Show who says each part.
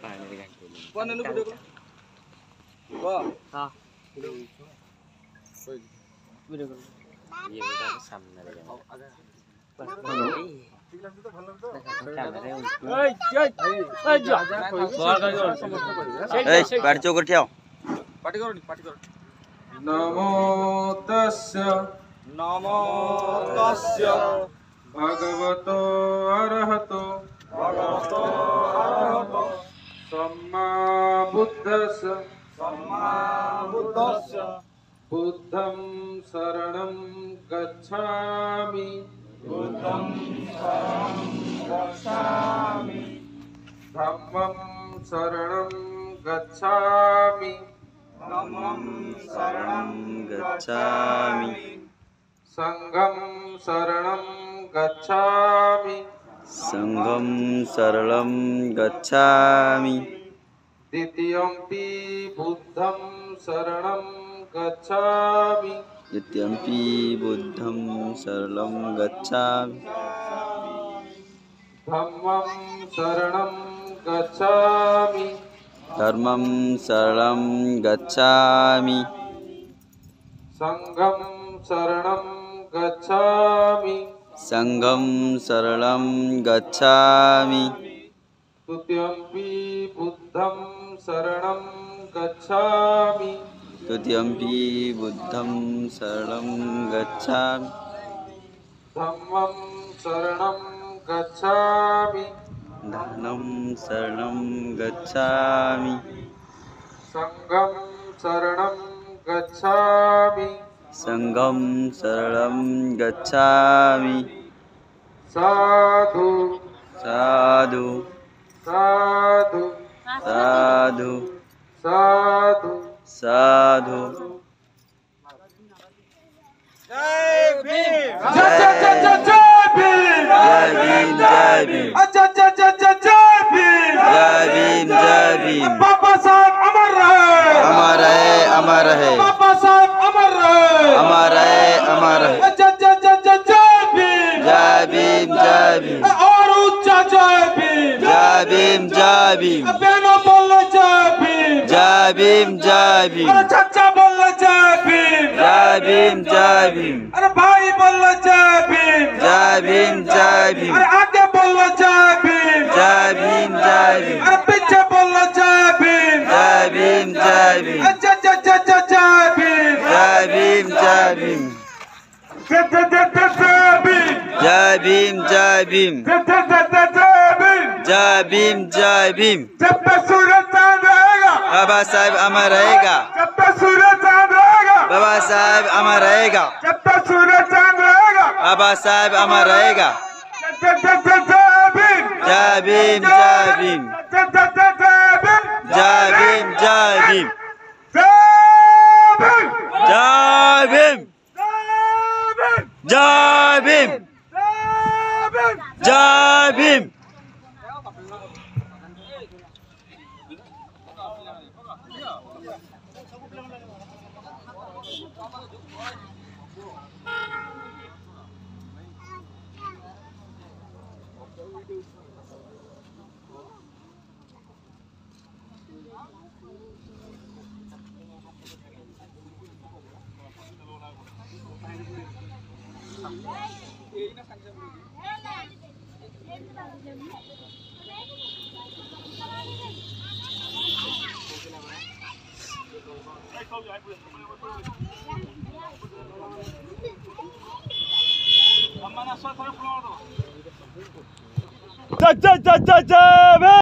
Speaker 1: कौन video call हां video call ये बेटा सामने लगा
Speaker 2: पार्टी चौक उठाओ
Speaker 1: पार्टी करो
Speaker 3: नमो तस्य भगवतो अरहतो सम्मा बुद्धस्य बुद्धं शरणं गच्छामि धम्मं शरणं गच्छामि संघं शरणं गच्छामि द्वितीयंपि बुद्धं शरणं गच्छामि धम्मं शरणं गच्छामि संघं शरणं गच्छामि तृतीयंपि बुद्धं शरणं गच्छामि धम्मं शरणं गच्छामि संघं शरणं गच्छामि साधु साधु
Speaker 1: जय भीम
Speaker 3: बाबा साहब अमर रहे बाबा साहब अमर रहे जय भीम और ऊंचा जय भीम बहनों बोलो जय भीम अरे चाचा बोलो जय भीम अरे भाई बोलो जय भीम अरे आगे बोलो जय भीम अरे पीछे बोलो जय भीम जय भीम जय भीम जब तक सूरज चांद रहेगा
Speaker 2: बाबा साहब अमर रहेगा
Speaker 3: जब तक सूरज चांद रहेगा
Speaker 2: बाबा साहब अमर रहेगा
Speaker 3: जब तक सूरज चांद रहेगा
Speaker 2: बाबा साहब अमर रहेगा
Speaker 3: जय भीम
Speaker 2: जय भीम जय भीम
Speaker 3: जय